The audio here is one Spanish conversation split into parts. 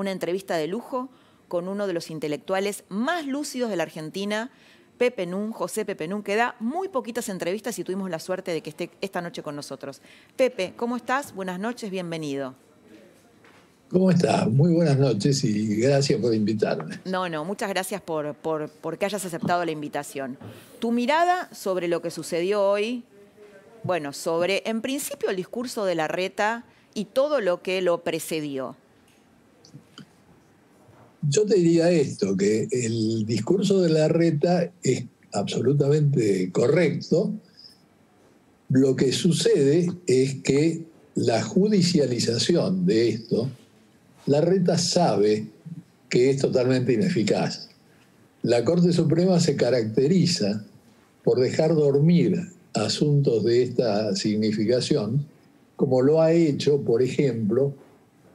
una entrevista de lujo con uno de los intelectuales más lúcidos de la Argentina, Pepe Nun, José Pepe Nun, que da muy poquitas entrevistas y tuvimos la suerte de que esté esta noche con nosotros. Pepe, ¿cómo estás? Buenas noches, bienvenido. ¿Cómo estás? Muy buenas noches y gracias por invitarme. No, muchas gracias por que hayas aceptado la invitación. Tu mirada sobre lo que sucedió hoy, bueno, sobre, en principio, el discurso de Larreta y todo lo que lo precedió. Yo te diría esto, que el discurso de Larreta es absolutamente correcto. Lo que sucede es que la judicialización de esto, Larreta sabe que es totalmente ineficaz. La Corte Suprema se caracteriza por dejar dormir asuntos de esta significación, como lo ha hecho, por ejemplo,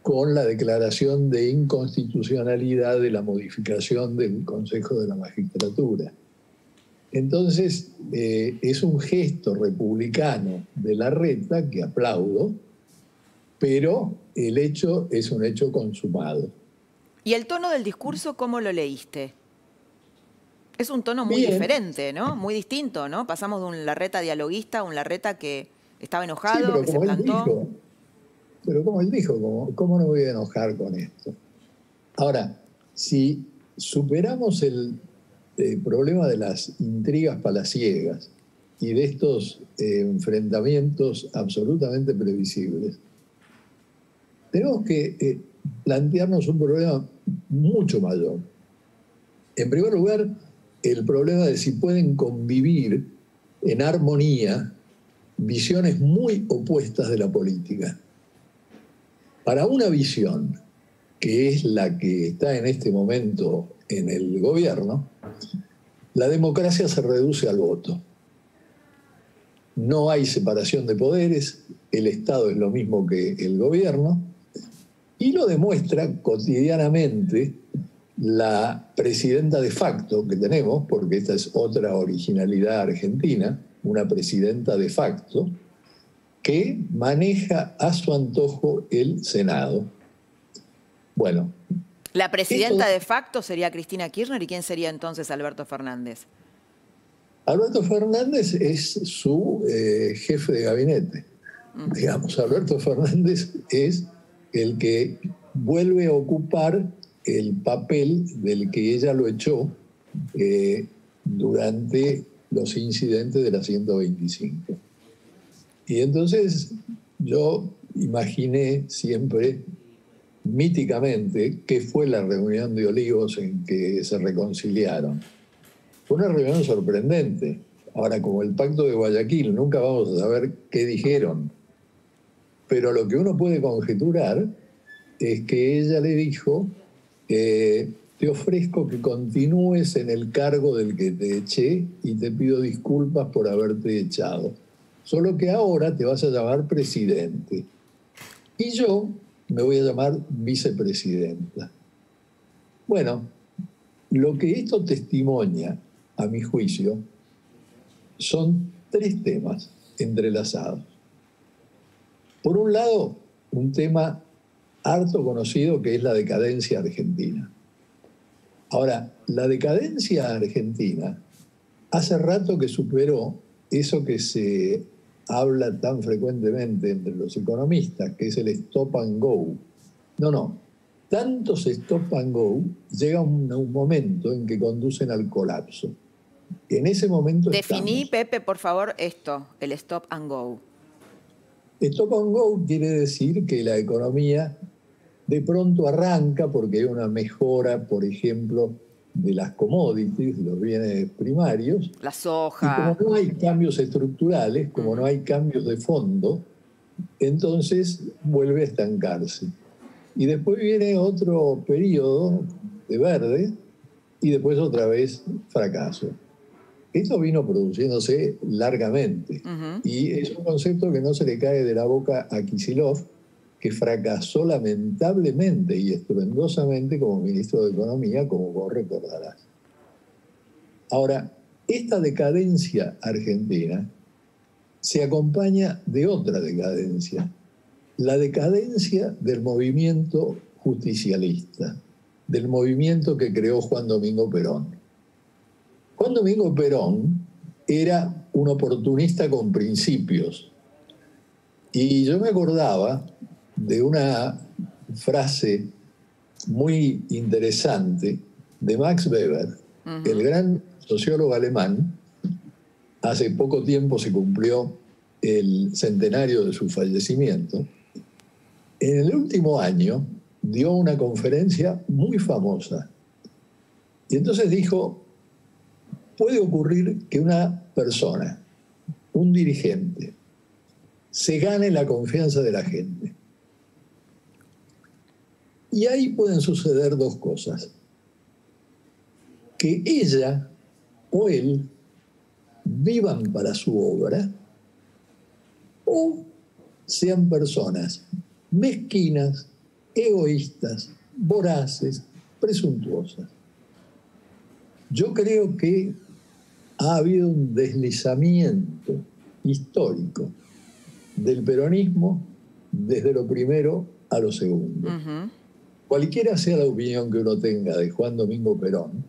con la declaración de inconstitucionalidad de la modificación del Consejo de la Magistratura. Entonces, es un gesto republicano de Larreta que aplaudo, pero el hecho es un hecho consumado. ¿Y el tono del discurso cómo lo leíste? Es un tono muy Bien. diferente, ¿no? Muy distinto, ¿no? Pasamos de un Larreta dialoguista a un Larreta que estaba enojado, Sí, pero que se plantó. como él dijo, ¿cómo no voy a enojar con esto? Ahora, si superamos el problema de las intrigas palaciegas y de estos enfrentamientos absolutamente previsibles, tenemos que plantearnos un problema mucho mayor. En primer lugar, el problema de si pueden convivir en armonía visiones muy opuestas de la política. Para una visión, que es la que está en este momento en el gobierno, la democracia se reduce al voto. No hay separación de poderes, el Estado es lo mismo que el gobierno, y lo demuestra cotidianamente la presidenta de facto que tenemos, porque esta es otra originalidad argentina, una presidenta de facto, que maneja a su antojo el Senado. Bueno. La presidenta de facto sería Cristina Kirchner, ¿y quién sería entonces Alberto Fernández? Alberto Fernández es su jefe de gabinete. Digamos, Alberto Fernández es el que vuelve a ocupar el papel del que ella lo echó durante los incidentes de la 125. Y entonces yo imaginé siempre, míticamente, qué fue la reunión de Olivos en que se reconciliaron. Fue una reunión sorprendente. Ahora, como el Pacto de Guayaquil, nunca vamos a saber qué dijeron. Pero lo que uno puede conjeturar es que ella le dijo, te ofrezco que continúes en el cargo del que te eché y te pido disculpas por haberte echado. Solo que ahora te vas a llamar presidente. Y yo me voy a llamar vicepresidenta. Bueno, lo que esto testimonia, a mi juicio, son tres temas entrelazados. Por un lado, un tema harto conocido que es la decadencia argentina. Ahora, la decadencia argentina hace rato que superó eso que se habla tan frecuentemente entre los economistas, que es el stop and go. No. Tantos stop and go llega un momento en que conducen al colapso. En ese momento Definí, estamos. Pepe, por favor, esto, el stop and go. Stop and go quiere decir que la economía de pronto arranca porque hay una mejora, por ejemplo, de las commodities, de los bienes primarios. La soja. Y como no hay cambios estructurales, como no hay cambios de fondo, entonces vuelve a estancarse. Y después viene otro periodo de verde y después otra vez fracaso. Esto vino produciéndose largamente. Y es un concepto que no se le cae de la boca a Kicillof, que fracasó lamentablemente y estruendosamente como ministro de Economía, como vos recordarás. Ahora, esta decadencia argentina se acompaña de otra decadencia, la decadencia del movimiento justicialista del movimiento que creó Juan Domingo Perón. Juan Domingo Perón era un oportunista con principios. Y yo me acordaba de una frase muy interesante de Max Weber, el gran sociólogo alemán. Hace poco tiempo se cumplió el centenario de su fallecimiento. En el último año dio una conferencia muy famosa. Y entonces dijo, puede ocurrir que una persona, un dirigente, se gane la confianza de la gente. Y ahí pueden suceder dos cosas. Que ella o él vivan para su obra o sean personas mezquinas, egoístas, voraces, presuntuosas. Yo creo que ha habido un deslizamiento histórico del peronismo desde lo primero a lo segundo. Cualquiera sea la opinión que uno tenga de Juan Domingo Perón,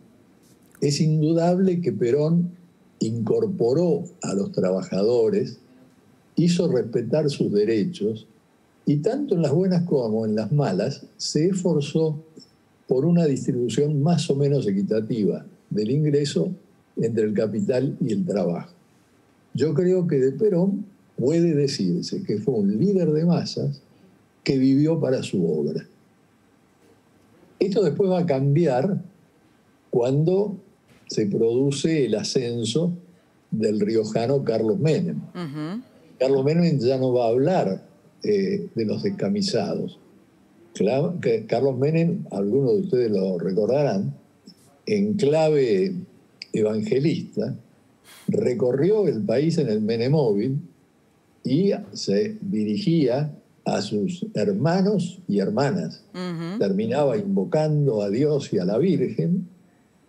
es indudable que Perón incorporó a los trabajadores, hizo respetar sus derechos y tanto en las buenas como en las malas se esforzó por una distribución más o menos equitativa del ingreso entre el capital y el trabajo. Yo creo que de Perón puede decirse que fue un líder de masas que vivió para su obra. Esto después va a cambiar cuando se produce el ascenso del riojano Carlos Menem. Carlos Menem ya no va a hablar de los descamisados. Claro, que Carlos Menem, algunos de ustedes lo recordarán, en clave evangelista, recorrió el país en el Menemóvil y se dirigía a sus hermanos y hermanas. Terminaba invocando a Dios y a la Virgen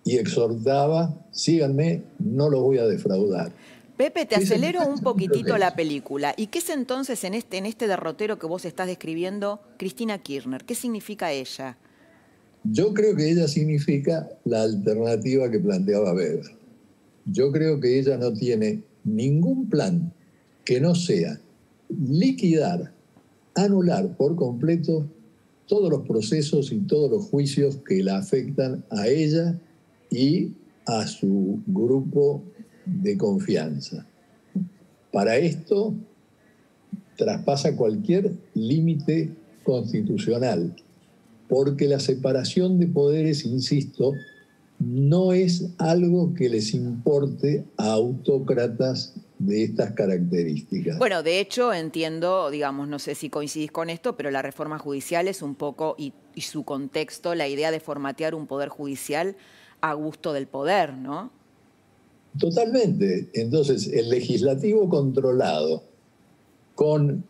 y exhortaba, síganme, no los voy a defraudar. Pepe, te acelero un poquitito la película. ¿Y qué es entonces en este derrotero que vos estás describiendo Cristina Kirchner? ¿Qué significa ella? Yo creo que ella significa la alternativa que planteaba Weber. Yo creo que ella no tiene ningún plan que no sea liquidar, anular por completo todos los procesos y todos los juicios que la afectan a ella y a su grupo de confianza. Para esto traspasa cualquier límite constitucional, porque la separación de poderes, insisto, no es algo que les importe a autócratas de estas características. Bueno, de hecho, entiendo, digamos, no sé si coincidís con esto, pero la reforma judicial es un poco, y su contexto, la idea de formatear un poder judicial a gusto del poder, ¿no? Totalmente. Entonces, el legislativo controlado, con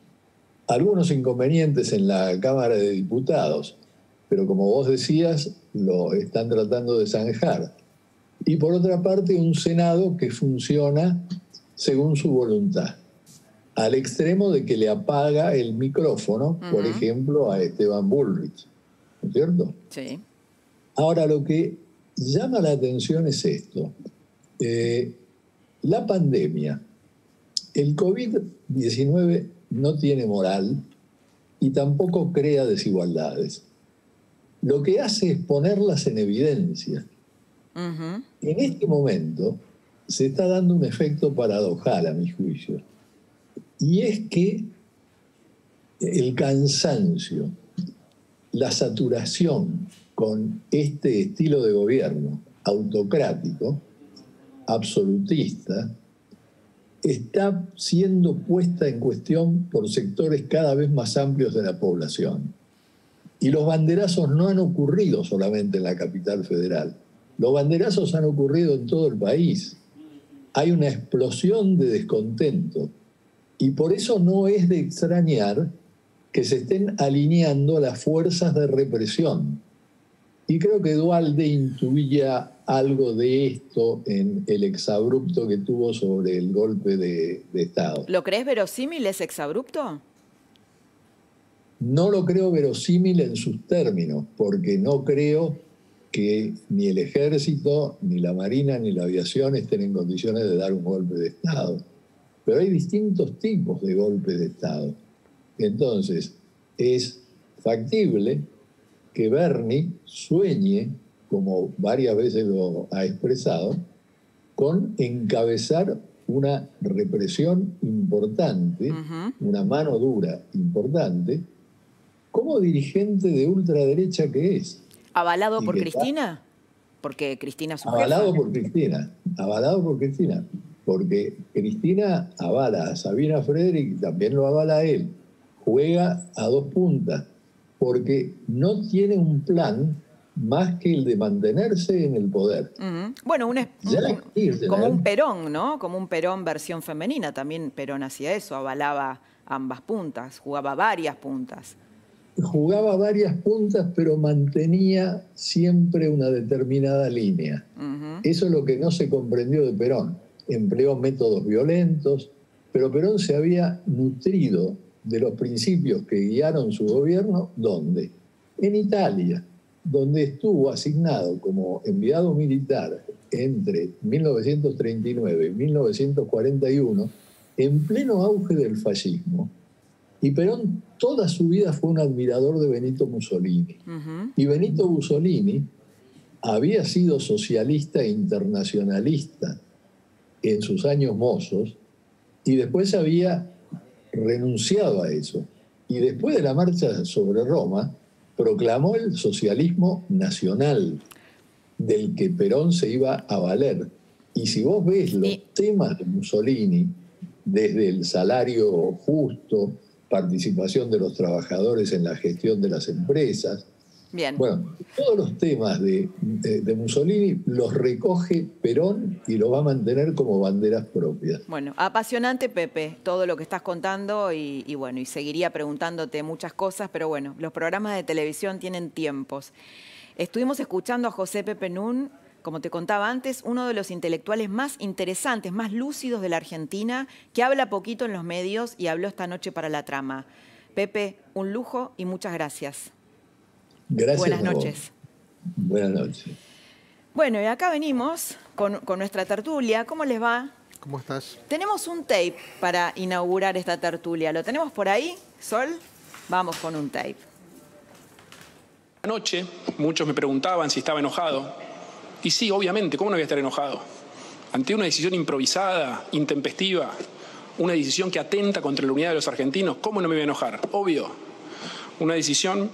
algunos inconvenientes en la Cámara de Diputados, pero como vos decías, lo están tratando de zanjar. Y por otra parte, un Senado que funciona según su voluntad, al extremo de que le apaga el micrófono, por ejemplo, a Esteban Bullrich, ¿no es cierto? Sí. Ahora, lo que llama la atención es esto. La pandemia, el COVID-19 no tiene moral y tampoco crea desigualdades. Lo que hace es ponerlas en evidencia. En este momento se está dando un efecto paradojal, a mi juicio, y es que el cansancio, la saturación con este estilo de gobierno autocrático, absolutista, está siendo puesta en cuestión por sectores cada vez más amplios de la población. Y los banderazos no han ocurrido solamente en la capital federal. Los banderazos han ocurrido en todo el país. Hay una explosión de descontento. Y por eso no es de extrañar que se estén alineando las fuerzas de represión. Y creo que Duhalde intuía algo de esto en el exabrupto que tuvo sobre el golpe de Estado. ¿Lo crees verosímil ese exabrupto? No lo creo verosímil en sus términos, porque no creo que ni el ejército, ni la marina, ni la aviación estén en condiciones de dar un golpe de Estado. Pero hay distintos tipos de golpes de Estado. Entonces, es factible que Bernie sueñe, como varias veces lo ha expresado, con encabezar una represión importante, una mano dura importante, como dirigente de ultraderecha que es. ¿Avalado por Cristina? Porque Cristina es su jefa. Avalado por Cristina, porque Cristina avala a Sabina Frederick y también lo avala a él. Juega a dos puntas, porque no tiene un plan más que el de mantenerse en el poder. Bueno, como un Perón, ¿no? Como un Perón versión femenina. También Perón hacía eso, avalaba ambas puntas, jugaba varias puntas. Jugaba varias puntas, pero mantenía siempre una determinada línea. Eso es lo que no se comprendió de Perón. Empleó métodos violentos, pero Perón se había nutrido de los principios que guiaron su gobierno, ¿dónde? En Italia, donde estuvo asignado como enviado militar entre 1939 y 1941, en pleno auge del fascismo. Y Perón toda su vida fue un admirador de Benito Mussolini. Y Benito Mussolini había sido socialista e internacionalista en sus años mozos y después había renunciado a eso. Y después de la marcha sobre Roma, proclamó el socialismo nacional, del que Perón se iba a valer. Y si vos ves los temas de Mussolini, desde el salario justo, participación de los trabajadores en la gestión de las empresas. Bien. Bueno, todos los temas de Mussolini los recoge Perón y los va a mantener como banderas propias. Bueno, apasionante, Pepe, todo lo que estás contando y bueno, y seguiría preguntándote muchas cosas, pero bueno, los programas de televisión tienen tiempos. Estuvimos escuchando a José Pepe Nun, como te contaba antes, uno de los intelectuales más interesantes, más lúcidos de la Argentina, que habla poquito en los medios y habló esta noche para La Trama. Pepe, un lujo y muchas gracias. Gracias. Buenas noches. Buenas noches. Bueno, y acá venimos con nuestra tertulia. ¿Cómo les va? ¿Cómo estás? Tenemos un tape para inaugurar esta tertulia. ¿Lo tenemos por ahí, Sol? Vamos con un tape. Anoche muchos me preguntaban si estaba enojado. Y sí, obviamente, ¿cómo no voy a estar enojado? Ante una decisión improvisada, intempestiva, una decisión que atenta contra la unidad de los argentinos, ¿cómo no me voy a enojar? Obvio. Una decisión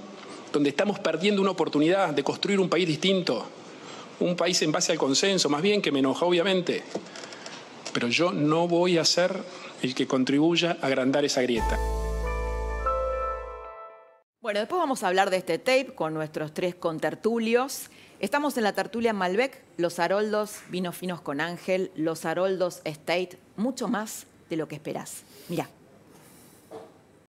donde estamos perdiendo una oportunidad de construir un país distinto, un país en base al consenso, más bien que me enoja, obviamente. Pero yo no voy a ser el que contribuya a agrandar esa grieta. Bueno, después vamos a hablar de este tape con nuestros tres contertulios. Estamos en la tertulia Malbec, Los Haroldos, Vinos Finos con Ángel, Los Haroldos Estate, mucho más de lo que esperás. Mirá.